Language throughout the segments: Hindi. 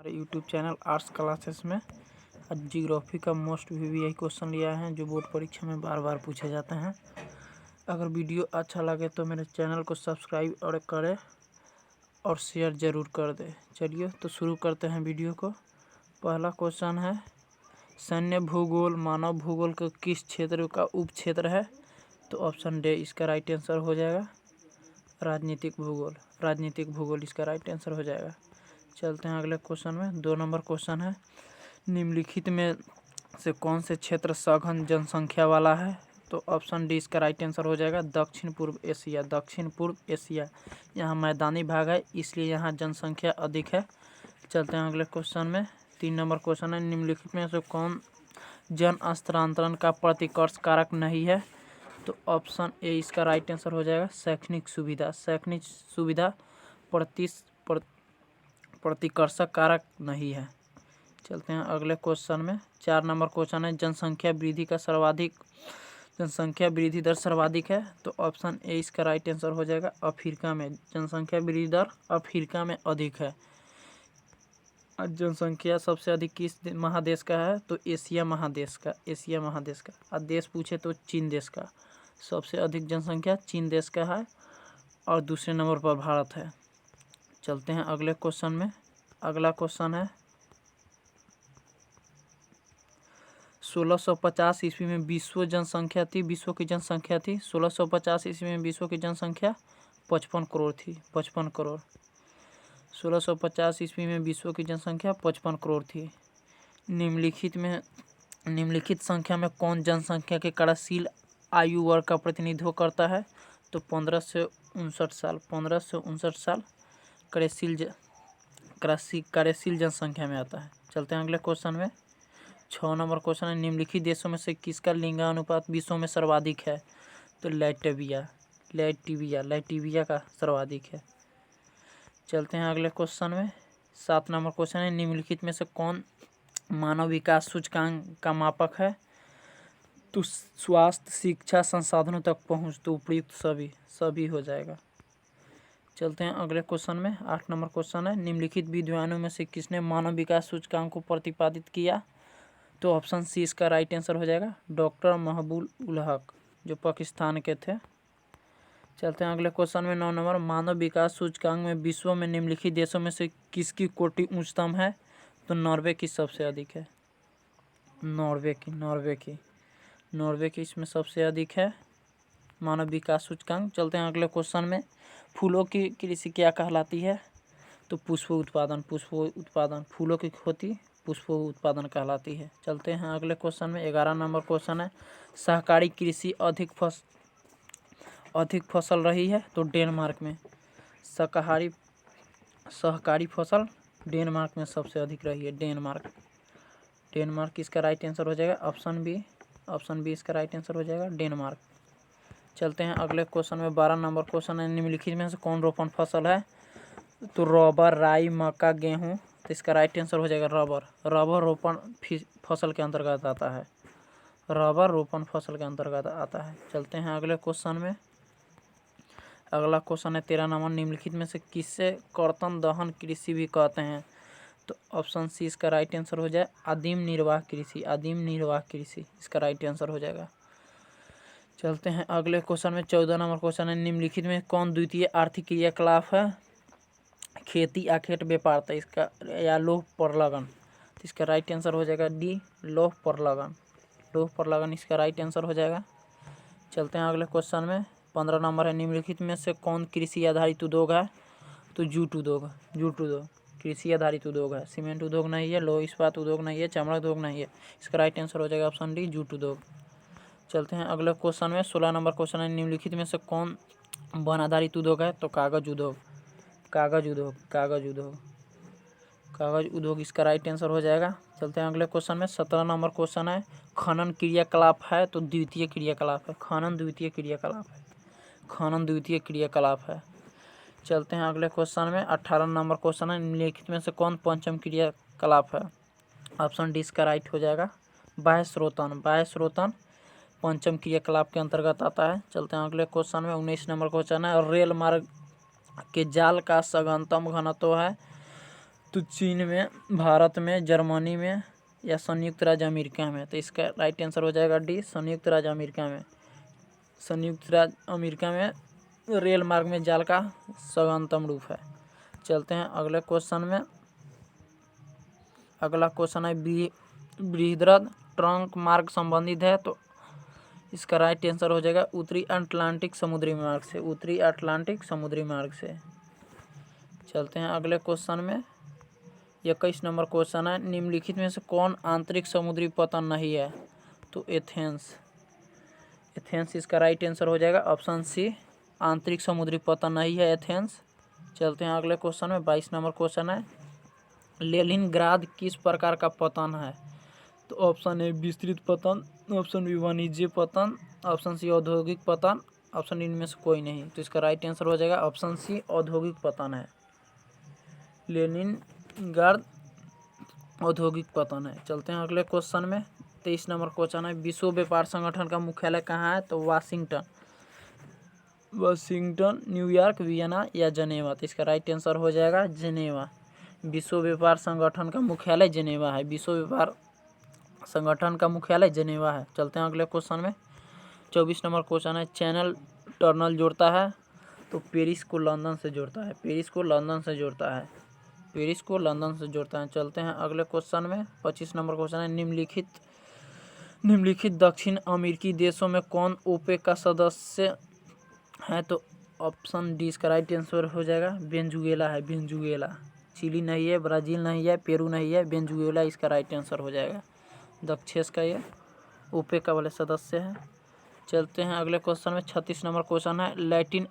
हमारे यूट्यूब चैनल आर्ट्स क्लासेस में आज जियोग्राफी का मोस्ट VVI क्वेश्चन लिया है जो बोर्ड परीक्षा में बार बार पूछे जाते हैं। अगर वीडियो अच्छा लगे तो मेरे चैनल को सब्सक्राइब और करें और शेयर ज़रूर कर दें। चलिए तो शुरू करते हैं वीडियो को। पहला क्वेश्चन है, सैन्य भूगोल मानव भूगोल का किस क्षेत्र का उप क्षेत्र है? तो ऑप्शन डे इसका राइट आंसर हो जाएगा। राजनीतिक भूगोल इसका राइट आंसर हो जाएगा। चलते हैं अगले क्वेश्चन में। 2 नंबर क्वेश्चन है, निम्नलिखित में से कौन से क्षेत्र सघन जनसंख्या वाला है? तो ऑप्शन डी इसका राइट आंसर हो जाएगा। दक्षिण पूर्व एशिया। यहाँ मैदानी भाग है इसलिए यहाँ जनसंख्या अधिक है। चलते हैं अगले क्वेश्चन में। 3 नंबर क्वेश्चन है, निम्नलिखित में से कौन जन स्थानांतरण का प्रतिकर्ष कारक नहीं है? तो ऑप्शन ए इसका राइट आंसर हो जाएगा। शैक्षणिक सुविधा प्रतिकर्षक कारक नहीं है। चलते हैं अगले क्वेश्चन में। 4 नंबर क्वेश्चन है, जनसंख्या वृद्धि दर सर्वाधिक है? तो ऑप्शन ए इसका राइट आंसर हो जाएगा। अफ्रीका में जनसंख्या वृद्धि दर अफ्रीका में अधिक है। जनसंख्या सबसे अधिक किस महादेश का है? तो एशिया महादेश का। और देश पूछे तो चीन देश का। सबसे अधिक जनसंख्या चीन देश का है और दूसरे नंबर पर भारत है। चलते हैं अगले क्वेश्चन में। अगला क्वेश्चन है, 1650 ईस्वी में विश्व की जनसंख्या थी 1650 ईस्वी में विश्व की जनसंख्या 55 करोड़ थी। 1650 ईस्वी में विश्व की जनसंख्या 55 करोड़ थी। निम्नलिखित संख्या में कौन जनसंख्या के कार्यशील आयु वर्ग का प्रतिनिधित्व करता है? तो 15 से 59 साल कार्यशील जनसंख्या में आता है। चलते हैं अगले क्वेश्चन में। 6 नंबर क्वेश्चन है, निम्नलिखित देशों में से किसका लिंगानुपात विश्व में सर्वाधिक है? तो लैटविया का सर्वाधिक है। चलते हैं अगले क्वेश्चन में। 7 नंबर क्वेश्चन है, निम्नलिखित में से कौन मानव विकास सूचकांक का मापक है? तो स्वास्थ्य, शिक्षा, संसाधनों तक पहुँच, तो उपयुक्त सभी हो जाएगा। चलते हैं अगले क्वेश्चन में। 8 नंबर क्वेश्चन है, निम्नलिखित विद्वानों में से किसने मानव विकास सूचकांक को प्रतिपादित किया? तो ऑप्शन सी इसका राइट आंसर हो जाएगा। डॉक्टर महबूब उल हक जो पाकिस्तान के थे। चलते हैं अगले क्वेश्चन में। 9 नंबर, मानव विकास सूचकांक में विश्व में निम्नलिखित देशों में से किसकी कोटि उच्चतम है? तो नॉर्वे की सबसे अधिक है। नॉर्वे की इसमें सबसे अधिक है मानव विकास सूचकांक। चलते हैं अगले क्वेश्चन में। फूलों की कृषि क्या कहलाती है? तो पुष्प उत्पादन। फूलों की खेती पुष्प उत्पादन कहलाती है। चलते हैं अगले क्वेश्चन में। 11 नंबर क्वेश्चन है, सहकारी कृषि अधिक फसल रही है? तो डेनमार्क में। सहकारी फसल डेनमार्क में सबसे अधिक रही है। डेनमार्क इसका राइट आंसर हो जाएगा। ऑप्शन बी इसका राइट आंसर हो जाएगा, डेनमार्क। चलते हैं अगले क्वेश्चन में। 12 नंबर क्वेश्चन है, निम्नलिखित में से कौन रोपण फसल है? तो रबर, राई, मक्का, गेहूँ। तो इसका राइट आंसर हो जाएगा रबर रोपण फसल के अंतर्गत आता है। चलते हैं अगले क्वेश्चन में। अगला क्वेश्चन है 13 नंबर, निम्नलिखित में से किससे कर्तन दहन कृषि भी कहते हैं? तो ऑप्शन सी इसका राइट आंसर हो जाए, आदिम निर्वाह कृषि इसका राइट आंसर हो जाएगा। चलते हैं अगले क्वेश्चन में। 14 नंबर क्वेश्चन है, निम्नलिखित में कौन द्वितीय आर्थिक क्रियाकलाप है? खेती, आखेट, व्यापार। इसका या लौह परलगन। तो इसका राइट आंसर हो जाएगा डी, लौह परलगन इसका राइट आंसर हो जाएगा। चलते हैं अगले क्वेश्चन में। 15 नंबर है, निम्नलिखित में से कौन कृषि आधारित उद्योग है? तो जूट उद्योग कृषि आधारित उद्योग है। सीमेंट उद्योग नहीं है, लौह इस्पात उद्योग नहीं है, चमड़ा उद्योग नहीं है। इसका राइट आंसर हो जाएगा ऑप्शन डी, जूट उद्योग। चलते हैं अगले क्वेश्चन में। 16 नंबर क्वेश्चन है, निम्नलिखित में से कौन वन आधारित उद्योग है? तो कागज उद्योग इसका राइट आंसर हो जाएगा। चलते हैं अगले क्वेश्चन में। 17 नंबर क्वेश्चन है, खनन क्रियाकलाप है? तो द्वितीय क्रियाकलाप है। खनन द्वितीय क्रियाकलाप है। चलते हैं अगले क्वेश्चन में। 18 नंबर क्वेश्चन है, निम्नलिखित में से कौन पंचम क्रियाकलाप है? ऑप्शन डी इसका राइट हो जाएगा। बाह्य स्रोतन पंचम क्रियाकलाप के अंतर्गत आता है। चलते हैं अगले क्वेश्चन में। 19 नंबर क्वेश्चन है, रेल मार्ग के जाल का सघनतम घनत्व है? तो चीन में, भारत में, जर्मनी में या संयुक्त राज्य अमेरिका में। तो इसका राइट आंसर हो जाएगा डी, संयुक्त राज्य अमेरिका में। संयुक्त राज्य अमेरिका में रेल मार्ग में जाल का सघनतम रूप है। चलते हैं अगले क्वेश्चन में। अगला क्वेश्चन है बृहद्रथ ट्रंक मार्ग संबंधित है, तो इसका राइट आंसर हो जाएगा उत्तरी अटलांटिक समुद्री मार्ग से, उत्तरी अटलांटिक समुद्री मार्ग से। चलते हैं अगले क्वेश्चन में। 21 नंबर क्वेश्चन है, निम्नलिखित में से कौन आंतरिक समुद्री पतन नहीं है? तो एथेंस, एथेंस इसका राइट आंसर हो जाएगा ऑप्शन सी, आंतरिक समुद्री पतन नहीं है एथेंस। चलते हैं अगले क्वेश्चन में। 22 नंबर क्वेश्चन है, लेनिनग्राद किस प्रकार का पतन है? तो ऑप्शन ए विस्तृत पतन, ऑप्शन बी वाणिज्य पतन, ऑप्शन सी औद्योगिक पतन, ऑप्शन इनमें से कोई नहीं। तो इसका राइट आंसर हो जाएगा ऑप्शन सी, औद्योगिक पतन है। लेनिनग्राद औद्योगिक पतन है। चलते हैं अगले क्वेश्चन में। 23 नंबर क्वेश्चन है, विश्व व्यापार संगठन का मुख्यालय कहाँ है? तो वाशिंगटन, वाशिंगटन, न्यूयॉर्क, वियना या जेनेवा। तो इसका राइट आंसर हो जाएगा जेनेवा। विश्व व्यापार संगठन का मुख्यालय जेनेवा है, विश्व व्यापार संगठन का मुख्यालय जेनेवा है। चलते हैं अगले क्वेश्चन में। 24 नंबर क्वेश्चन है, चैनल टनल जोड़ता है, तो पेरिस को लंदन से जोड़ता है, पेरिस को लंदन से जोड़ता है, पेरिस को लंदन से जोड़ता है। चलते हैं अगले क्वेश्चन में। 25 नंबर क्वेश्चन है, निम्नलिखित दक्षिण अमेरिकी देशों में कौन ओपेक का सदस्य है? तो ऑप्शन डी इसका राइट आंसर हो जाएगा वेनेजुएला है, वेनेजुएला। चिली नहीं है, ब्राज़ील नहीं है, पेरू नहीं है, वेनेजुएला इसका राइट आंसर हो जाएगा। दक्षिण का ये ओपेक का वाले सदस्य है। चलते हैं अगले क्वेश्चन में। 36 नंबर क्वेश्चन है, लैटिन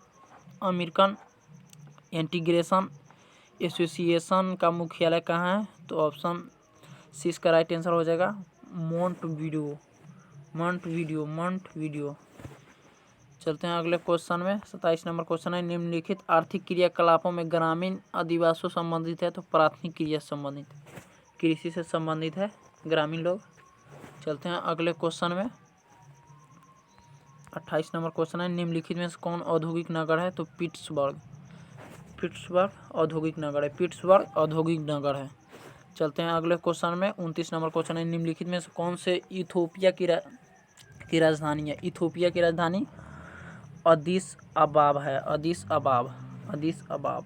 अमेरिकन इंटीग्रेशन एसोसिएशन का मुख्यालय कहाँ है? तो ऑप्शन सी इसका राइट आंसर हो जाएगा मोंटवीडियो, मोंटवीडियो, मोंटवीडियो। चलते हैं अगले क्वेश्चन में। 27 नंबर क्वेश्चन है, निम्नलिखित आर्थिक क्रियाकलापों में ग्रामीण अधिवासों संबंधित है? तो प्राथमिक क्रिया संबंधित, कृषि से संबंधित है ग्रामीण लोग। चलते हैं अगले क्वेश्चन में। 28 नंबर क्वेश्चन है, निम्नलिखित में से कौन औद्योगिक नगर है? तो पिट्सबर्ग, पिट्सबर्ग औद्योगिक नगर है, पिट्सबर्ग औद्योगिक नगर है। चलते हैं अगले क्वेश्चन में। 29 नंबर क्वेश्चन है, निम्नलिखित में से कौन से इथोपिया की राजधानी है? इथोपिया की राजधानी अदीस अबाब है, अदीस अबाब, अदीस अबाब।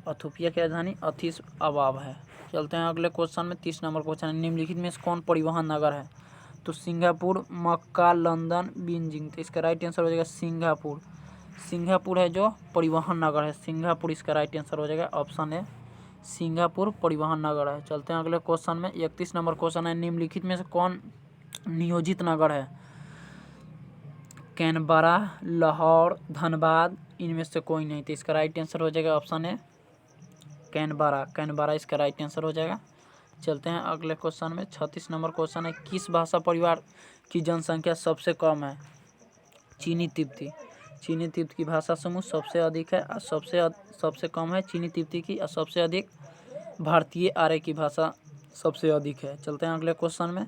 इथोपिया की राजधानी अदीस अबाब है। चलते हैं अगले क्वेश्चन में। 30 नंबर क्वेश्चन है, निम्नलिखित में से कौन परिवहन नगर है? तो सिंगापुर, मक्का, लंदन, बीजिंग। तो इसका राइट आंसर हो जाएगा सिंगापुर, सिंगापुर है जो परिवहन नगर है, सिंगापुर इसका राइट आंसर हो जाएगा ऑप्शन है, सिंगापुर परिवहन नगर है। चलते हैं अगले क्वेश्चन में। 31 नंबर क्वेश्चन है, निम्नलिखित में से कौन नियोजित नगर है? कैनबरा, लाहौर, धनबाद, इनमें से कोई नहीं। तो इसका राइट आंसर हो जाएगा ऑप्शन है कैनबरा, कैनबरा इसका राइट आंसर हो जाएगा। चलते हैं अगले क्वेश्चन में। 36 नंबर क्वेश्चन है, किस भाषा परिवार की जनसंख्या सबसे कम है? चीनी तिब्बती, चीनी तिब्बत की भाषा समूह सबसे अधिक है और सबसे कम है चीनी तिब्बती की, और सबसे अधिक भारतीय आर्य की भाषा सबसे अधिक है। चलते हैं अगले क्वेश्चन में।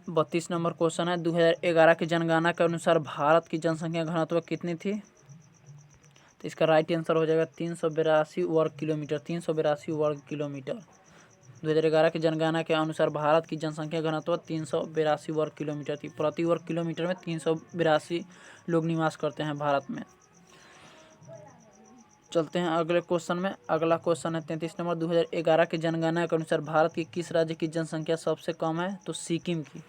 32 नंबर क्वेश्चन है, 2011 की जनगणना के अनुसार भारत की जनसंख्या घनत्व कितनी थी? तो इसका राइट आंसर हो जाएगा 382 वर्ग किलोमीटर, 382 वर्ग किलोमीटर। 2011 की जनगणना के अनुसार भारत की जनसंख्या घनत्व 382 वर्ग किलोमीटर थी। प्रति वर्ग किलोमीटर में 382 लोग निवास करते हैं भारत में। चलते हैं अगले क्वेश्चन में। अगला क्वेश्चन है 33 नंबर, 2011 की जनगणना के अनुसार भारत की किस राज्य की जनसंख्या सबसे कम है? तो सिक्किम की,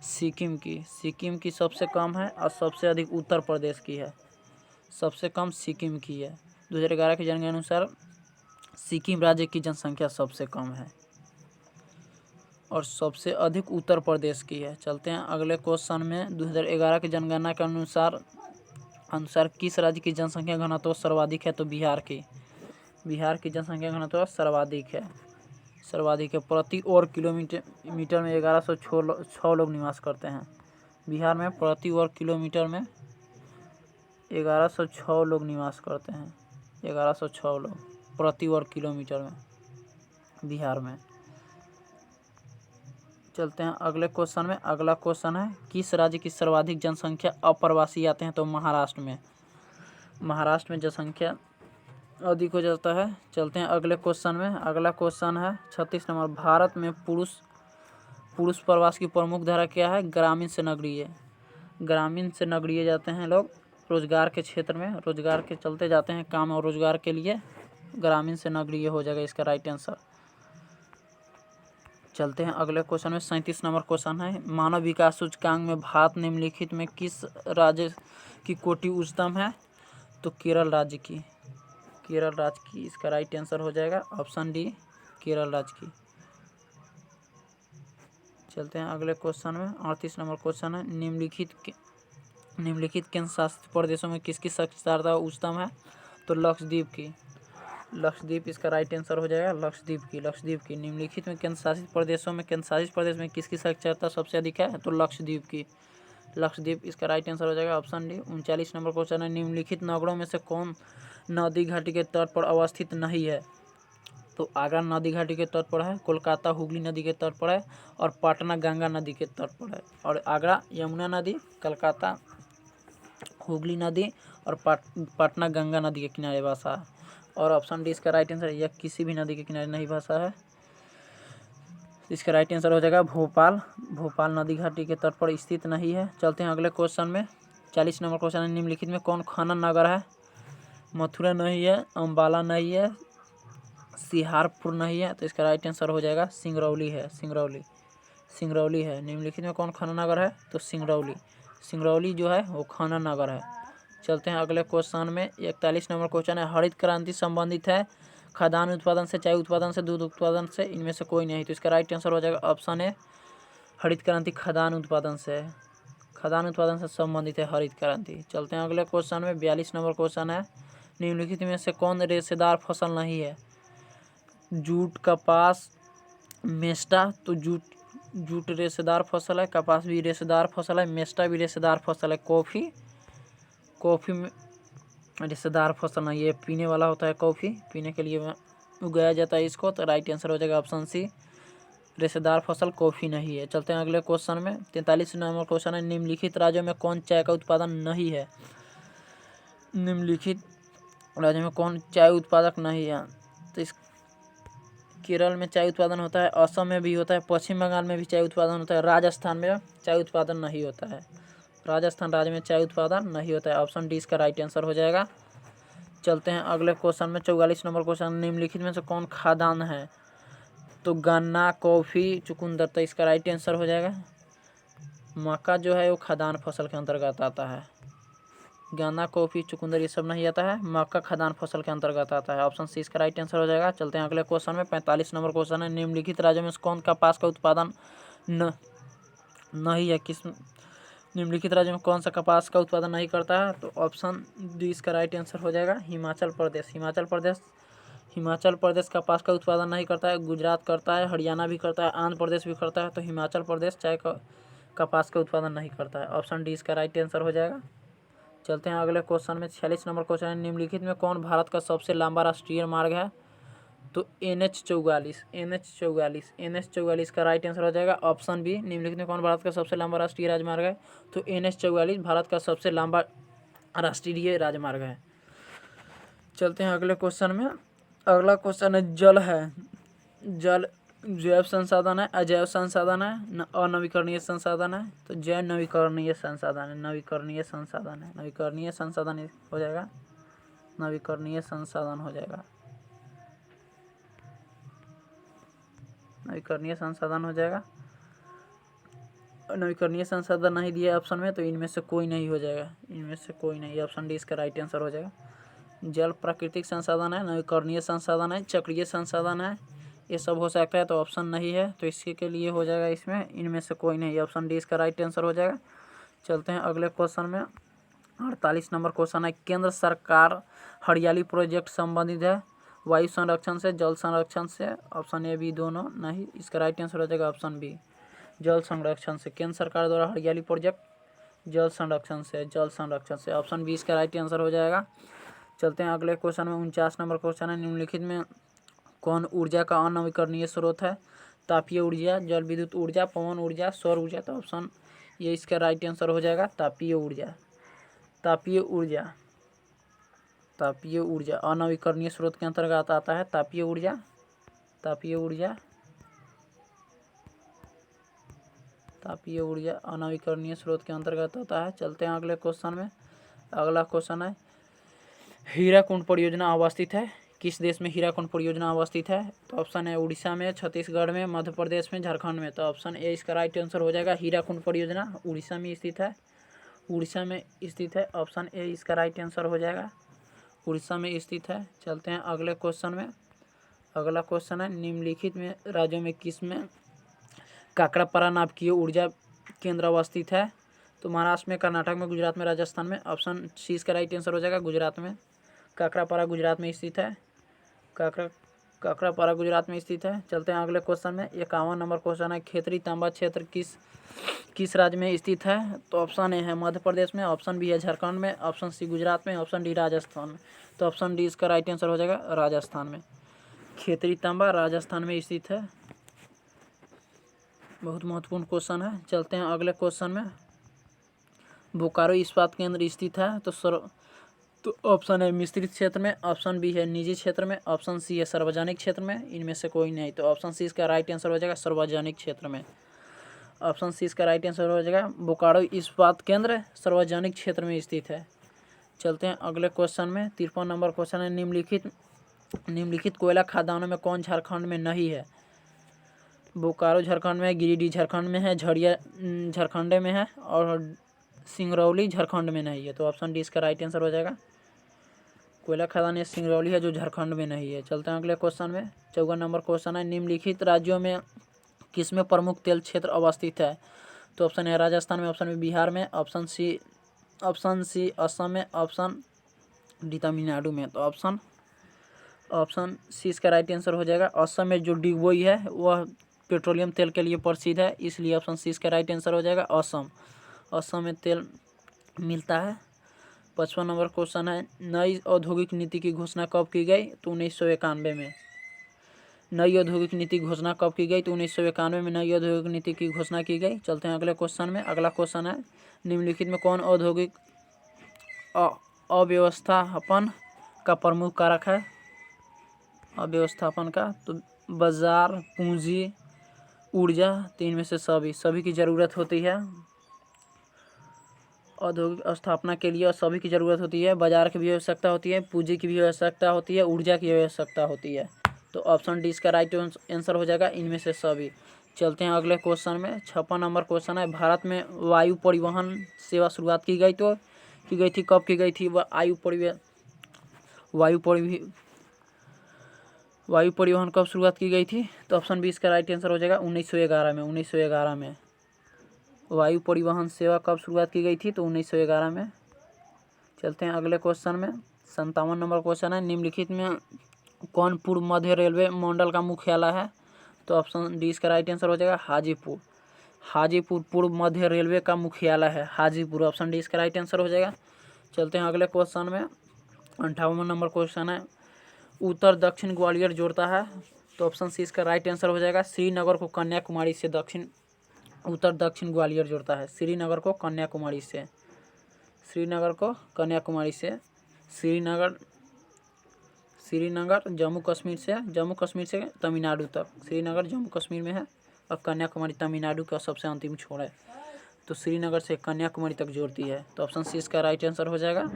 सिक्किम की, सिक्किम की सबसे कम है और सबसे अधिक उत्तर प्रदेश की है, सबसे कम सिक्किम की है। 2011 की जनगणना के अनुसार सिक्किम राज्य की जनसंख्या सबसे कम है और सबसे अधिक उत्तर प्रदेश की है। चलते हैं अगले क्वेश्चन में। 2011 की जनगणना के अनुसार किस राज्य की जनसंख्या घनत्व सर्वाधिक है? तो बिहार की, बिहार की जनसंख्या घनत्व सर्वाधिक है, सर्वाधिक है। प्रति वर्ग किलोमीटर में 1106 लोग निवास करते हैं बिहार में। प्रति वर्ग किलोमीटर में 1106 लोग निवास करते हैं, 1106 लोग प्रति वर्ग किलोमीटर में बिहार में। चलते हैं अगले क्वेश्चन में। अगला क्वेश्चन है, किस राज्य की सर्वाधिक जनसंख्या अप्रवासी आते हैं? तो महाराष्ट्र में, महाराष्ट्र में जनसंख्या अधिक हो जाता है। चलते हैं अगले क्वेश्चन में। अगला क्वेश्चन है 36 नंबर। भारत में पुरुष प्रवास की प्रमुख धारा क्या है? ग्रामीण से नगरीय। ग्रामीण से नगरीय जाते हैं लोग रोजगार के क्षेत्र में, रोजगार के चलते जाते हैं काम और रोजगार के लिए। ग्रामीण से नगरीय हो जाएगा इसका राइट आंसर। चलते हैं अगले क्वेश्चन में। 37 नंबर क्वेश्चन है। मानव विकास सूचकांक में भारत निम्नलिखित में किस राज्य की कोटि उच्चतम है? तो केरल राज्य की। केरल राज्य की इसका राइट आंसर हो जाएगा ऑप्शन डी, केरल राज्य की। चलते हैं अगले क्वेश्चन में। 38 नंबर क्वेश्चन है। निम्नलिखित केंद्र शासित प्रदेशों में किसकी साक्षरता उच्चतम है? तो लक्षद्वीप की। लक्षद्वीप इसका राइट आंसर हो जाएगा लक्षद्वीप की। लक्षद्वीप की। निम्नलिखित में केंद्र शासित प्रदेश में किसकी साक्षरता सबसे अधिक है? तो लक्षद्वीप की। लक्षद्वीप इसका राइट आंसर हो जाएगा ऑप्शन डी। 39 नंबर क्वेश्चन है। निम्नलिखित नगरों में से कौन नदी घाटी के तट पर अवस्थित नहीं है? तो आगरा नदी घाटी के तट पर है, कोलकाता हुगली नदी के तट पर है और पटना गंगा नदी के तट पर है। और आगरा यमुना नदी, कोलकाता हुगली नदी और पटना गंगा नदी के किनारे बसा है। और ऑप्शन डी इसका राइट आंसर। यह किसी भी नदी के किनारे नहीं बसा है। इसका राइट आंसर हो जाएगा भोपाल। भोपाल नदी घाटी के तट पर स्थित नहीं है। चलते हैं अगले क्वेश्चन में। 40 नंबर क्वेश्चन है। निम्नलिखित में कौन खनन नगर है? मथुरा नहीं है, अम्बाला नहीं है, सिहारपुर नहीं है। तो इसका राइट आंसर हो जाएगा सिंगरौली है। सिंगरौली है। निम्नलिखित में कौन खनन नगर है? तो सिंगरौली जो है वो खनन नगर है। चलते हैं अगले क्वेश्चन में। 41 नंबर क्वेश्चन है। हरित क्रांति संबंधित है खाद्यान्न उत्पादन से, चाय उत्पादन से, दूध उत्पादन से, इनमें से कोई नहीं। तो इसका राइट आंसर हो जाएगा ऑप्शन ए, हरित क्रांति खाद्यान्न उत्पादन से। खाद्यान्न उत्पादन से संबंधित है हरित क्रांति। चलते हैं अगले क्वेश्चन में। 42 नंबर क्वेश्चन है। निम्नलिखित में से कौन रेशेदार फसल नहीं है? जूट, कपास, मेस्टा। तो जूट रेशेदार फसल है, कपास भी रेशेदार फसल है, मेस्टा भी रेशेदार फसल है। कॉफ़ी में रेशेदार फसल नहीं है, पीने वाला होता है कॉफ़ी, पीने के लिए उगाया जाता है इसको। तो राइट आंसर हो जाएगा ऑप्शन सी, रेशेदार फसल कॉफ़ी नहीं है। चलते हैं अगले क्वेश्चन में। 43 नंबर क्वेश्चन है। निम्नलिखित राज्यों में कौन चाय का उत्पादन नहीं है? निम्नलिखित राज्यों में कौन चाय उत्पादक नहीं है? तो इस केरल में चाय उत्पादन होता है, असम में भी होता है, पश्चिम बंगाल में भी चाय उत्पादन होता है, राजस्थान में चाय उत्पादन नहीं होता है। राजस्थान राज्य में चाय उत्पादन नहीं होता है। ऑप्शन डी इसका राइट आंसर हो जाएगा। चलते हैं अगले क्वेश्चन में। 44 नंबर क्वेश्चन। निम्नलिखित में से कौन खाद्यान्न है? तो गन्ना, कॉफ़ी, चुकंदर। तो इसका राइट आंसर हो जाएगा मक्का जो है वो खाद्यान्न फसल के अंतर्गत आता है। गन्ना, कॉफ़ी, चुकंदर ये सब नहीं आता है, मक्का खाद्यान्न फसल के अंतर्गत आता है। ऑप्शन सी इसका राइट आंसर हो जाएगा। चलते हैं अगले क्वेश्चन में। 45 नंबर क्वेश्चन है। निम्नलिखित राज्यों में से कौन कपास का उत्पादन नहीं है? निम्नलिखित राज्यों में कौन सा कपास का उत्पादन नहीं करता है? तो ऑप्शन डी इसका राइट आंसर हो जाएगा हिमाचल प्रदेश। हिमाचल प्रदेश कपास का उत्पादन नहीं करता है। गुजरात करता है, हरियाणा भी करता है, आंध्र प्रदेश भी करता है। तो हिमाचल प्रदेश चाय का कपास का उत्पादन नहीं करता है। ऑप्शन डी इसका राइट आंसर हो जाएगा। चलते हैं अगले क्वेश्चन में। 46 नंबर क्वेश्चन है। निम्नलिखित में कौन भारत का सबसे लंबा राष्ट्रीय मार्ग है? तो NH 44 का राइट आंसर हो जाएगा ऑप्शन बी। निम्नलिखित में कौन भारत का सबसे लंबा राष्ट्रीय राजमार्ग है? तो NH 44 भारत का सबसे लंबा राष्ट्रीय राजमार्ग है। चलते हैं अगले क्वेश्चन में। अगला क्वेश्चन है जल है। जल जैव संसाधन है, अजैव संसाधन है, अनवीकरणीय संसाधन है। तो जैव नवीकरणीय संसाधन है। नवीकरणीय संसाधन हो जाएगा। नवीकरणीय संसाधन हो जाएगा। नवीकरणीय संसाधन हो जाएगा। नवीकरणीय संसाधन नहीं दिया ऑप्शन में, तो इनमें से कोई नहीं हो जाएगा। इनमें से कोई नहीं। ऑप्शन डी इसका राइट आंसर हो जाएगा। जल प्राकृतिक संसाधन है, नवीकरणीय संसाधन है, चक्रीय संसाधन है, ये सब हो सकता है। तो ऑप्शन नहीं है, तो इसके के लिए हो जाएगा इसमें इनमें से कोई नहीं। ऑप्शन डी इसका राइट आंसर हो जाएगा। चलते हैं अगले क्वेश्चन में। 48 नंबर क्वेश्चन है। केंद्र सरकार हरियाली प्रोजेक्ट संबंधित है वायु संरक्षण से, जल संरक्षण से। ऑप्शन ए बी दोनों नहीं। इसका राइट आंसर हो जाएगा ऑप्शन बी, जल संरक्षण से। केंद्र सरकार द्वारा हरियाली प्रोजेक्ट जल संरक्षण से। ऑप्शन बी इसका राइट आंसर हो जाएगा। चलते हैं अगले क्वेश्चन में। 49 नंबर क्वेश्चन है। निम्नलिखित में कौन ऊर्जा का अनवीकरणीय स्रोत है? तापीय ऊर्जा, जल विद्युत ऊर्जा, पवन ऊर्जा, सौर ऊर्जा। तो ऑप्शन ये इसका राइट आंसर हो जाएगा तापीय ऊर्जा। तापीय ऊर्जा अनवीकरणीय स्रोत के अंतर्गत आता है। तापीय ऊर्जा अनवीकरणीय स्रोत के अंतर्गत आता है। चलते हैं अगले क्वेश्चन में। अगला क्वेश्चन है हीराकुंड परियोजना अवस्थित है किस देश में? हीराकुंड परियोजना अवस्थित है तो ऑप्शन है उड़ीसा में, छत्तीसगढ़ में, मध्य प्रदेश में, झारखंड में। तो ऑप्शन ए इसका राइट आंसर हो जाएगा। हीराकुंड परियोजना उड़ीसा में स्थित है। ऑप्शन ए इसका राइट आंसर हो जाएगा। उड़ीसा में स्थित है। चलते हैं अगले क्वेश्चन में। अगला क्वेश्चन है निम्नलिखित में राज्यों में किस में काकरापारा नाभिकीय ऊर्जा केंद्र अवस्थित है? तो महाराष्ट्र में, कर्नाटक में, गुजरात में, राजस्थान में। ऑप्शन सी इसका राइट आंसर हो जाएगा। गुजरात में। काकरापारा गुजरात में स्थित है। काकरापारा गुजरात में स्थित है। चलते हैं अगले क्वेश्चन में। 51 नंबर क्वेश्चन है खेतरी तांबा क्षेत्र किस राज्य में स्थित है? तो ऑप्शन ए है मध्य प्रदेश में, ऑप्शन बी है झारखंड में, ऑप्शन सी गुजरात में, ऑप्शन डी राजस्थान में। तो ऑप्शन डी इसका राइट आंसर हो जाएगा राजस्थान में। खेतरी तांबा राजस्थान में स्थित है। बहुत महत्वपूर्ण क्वेश्चन है। चलते हैं अगले क्वेश्चन में। बोकारो इस्पात केंद्र स्थित है तो ऑप्शन है मिश्रित क्षेत्र में, ऑप्शन बी है निजी क्षेत्र में, ऑप्शन सी है सार्वजनिक क्षेत्र में। इनमें से कोई नहीं। तो ऑप्शन सी इसका राइट आंसर हो जाएगा सार्वजनिक क्षेत्र में। ऑप्शन सी इसका राइट आंसर हो जाएगा। बोकारो इस्पात केंद्र सार्वजनिक क्षेत्र में स्थित है। चलते हैं अगले क्वेश्चन में। 53 नंबर क्वेश्चन है निम्नलिखित कोयला खदानों में कौन झारखंड में नहीं है? बोकारो झारखंड में है, गिरिडीह झारखंड में है, झरिया झारखंड में है और सिंगरौली झारखंड में नहीं है। तो ऑप्शन डी इसका राइट आंसर हो जाएगा। कोयला खदान सिंगरौली है जो झारखंड में नहीं है। चलते हैं अगले क्वेश्चन में। 54 नंबर क्वेश्चन है निम्नलिखित राज्यों में किसमें प्रमुख तेल क्षेत्र अवस्थित है? तो ऑप्शन है राजस्थान में, ऑप्शन बी बिहार में, ऑप्शन सी असम में, ऑप्शन डी तमिलनाडु में। तो ऑप्शन सी इसका राइट आंसर हो जाएगा। असम में जो डिगबोई है वह पेट्रोलियम तेल के लिए प्रसिद्ध है, इसलिए ऑप्शन सी इसका राइट आंसर हो जाएगा। असम में तेल मिलता है। 55 नंबर क्वेश्चन है नई औद्योगिक नीति की घोषणा कब की गई? तो 1991 में। नई औद्योगिक नीति घोषणा कब की गई? तो 1991 में नई औद्योगिक नीति की घोषणा की गई। चलते हैं अगले क्वेश्चन में। अगला क्वेश्चन है निम्नलिखित में कौन औद्योगिक अव्यवस्थापन का प्रमुख कारक है? अव्यवस्थापन का तो बाजार, पूंजी, ऊर्जा, तीन में से सभी की ज़रूरत होती है। औद्योगिक स्थापना के लिए सभी की ज़रूरत होती है। बाजार की भी आवश्यकता होती है, पूंजी की भी आवश्यकता होती है, ऊर्जा की आवश्यकता होती है। तो ऑप्शन डी इसका राइट आंसर हो जाएगा इनमें से सभी। चलते हैं अगले क्वेश्चन में। 56 नंबर क्वेश्चन है भारत में वायु परिवहन सेवा शुरुआत की गई थी कब की गई थी? वायु परिवहन कब शुरुआत की गई थी? तो ऑप्शन बी इसका राइट आंसर हो जाएगा 1911 में। वायु परिवहन सेवा कब शुरुआत की गई थी? तो 1911 में। चलते हैं अगले क्वेश्चन में। 57 नंबर क्वेश्चन है निम्नलिखित में कौन पूर्व मध्य रेलवे मंडल का मुख्यालय है? तो ऑप्शन डी इसका राइट आंसर हो जाएगा हाजीपुर पूर्व मध्य रेलवे का मुख्यालय है हाजीपुर। ऑप्शन डी इसका राइट आंसर हो जाएगा। चलते हैं अगले क्वेश्चन में। 58 नंबर क्वेश्चन है उत्तर दक्षिण ग्वालियर जोड़ता है। तो ऑप्शन सी इसका राइट आंसर हो जाएगा। श्रीनगर को कन्याकुमारी से उत्तर दक्षिण ग्वालियर जोड़ता है। श्रीनगर श्रीनगर जम्मू कश्मीर से तमिलनाडु तक। श्रीनगर जम्मू कश्मीर में है और कन्याकुमारी तमिलनाडु का सबसे अंतिम छोर है। तो श्रीनगर से कन्याकुमारी तक जोड़ती है। तो ऑप्शन सी इसका राइट आंसर हो जाएगा।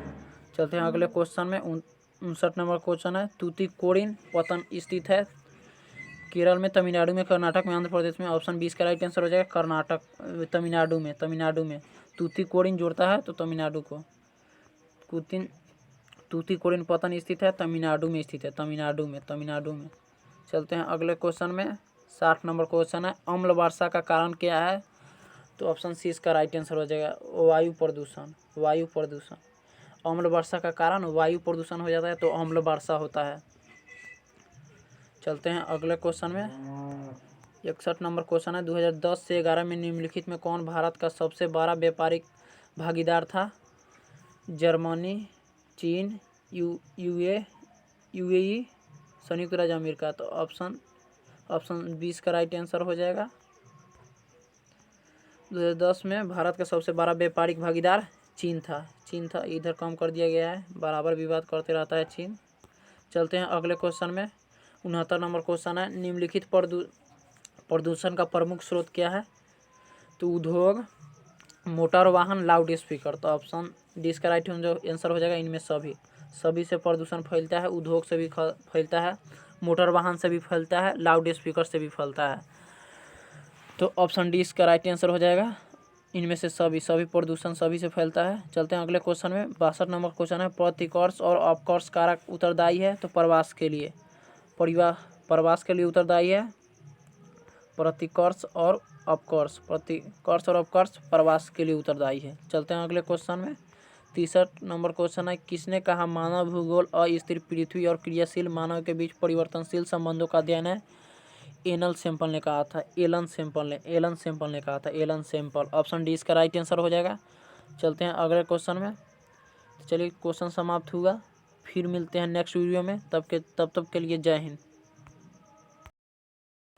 चलते हैं अगले क्वेश्चन में। 59 नंबर क्वेश्चन है तूतीकोरिन पत्तन स्थित है केरल में, तमिलनाडु में, कर्नाटक में, आंध्र प्रदेश में। ऑप्शन बी इसका राइट आंसर हो जाएगा तमिलनाडु में। तूतीकोरिन जोड़ता है तो तमिलनाडु को। तूतीकोरिन पत्तन स्थित है तमिलनाडु में। चलते हैं अगले क्वेश्चन में। 60 नंबर क्वेश्चन है अम्ल वर्षा का कारण क्या है? तो ऑप्शन सी इसका राइट आंसर हो जाएगा वायु प्रदूषण। अम्ल वर्षा का कारण वायु प्रदूषण हो जाता है तो अम्ल वर्षा होता है। चलते हैं अगले क्वेश्चन में। 61 नंबर क्वेश्चन है 2010 से 11 में निम्नलिखित में कौन भारत का सबसे बड़ा व्यापारिक भागीदार था? जर्मनी, चीन, यूएई, संयुक्त राज्य अमेरिका। तो ऑप्शन 20 का राइट आंसर हो जाएगा। 2010 में भारत का सबसे बड़ा व्यापारिक भागीदार चीन था, इधर कम कर दिया गया है, बराबर विवाद करते रहता है चीन। चलते हैं अगले क्वेश्चन में। 69 नंबर क्वेश्चन है, निम्नलिखित प्रदूषण का प्रमुख स्रोत क्या है? तो उद्योग, मोटर वाहन, लाउड स्पीकर। तो ऑप्शन डी इसका राइट जो आंसर हो जाएगा, इनमें सभी से प्रदूषण फैलता है। उद्योग से भी फैलता है, मोटर वाहन से भी फैलता है, लाउड स्पीकर से भी फैलता है। तो ऑप्शन डी इसका राइट आंसर हो जाएगा, इनमें से सभी प्रदूषण सभी से फैलता है। चलते हैं अगले क्वेश्चन में। 62 नंबर क्वेश्चन है, प्रतिकर्ष और अपकर्ष कारक उत्तरदायी है? तो प्रवास के लिए उत्तरदायी है प्रतिकर्ष और अपकर्ष। प्रवास के लिए उत्तरदायी है। चलते हैं अगले क्वेश्चन में। 63 नंबर क्वेश्चन है, किसने कहा मानव भूगोल अस्थिर पृथ्वी और क्रियाशील मानव के बीच परिवर्तनशील संबंधों का अध्ययन है? एलन सैंपल ने कहा था। Alan Sample. ऑप्शन डी इसका राइट आंसर हो जाएगा। चलते हैं अगले क्वेश्चन में। चलिए क्वेश्चन समाप्त हुआ, फिर मिलते हैं नेक्स्ट वीडियो में। तब तक के लिए जय हिंद।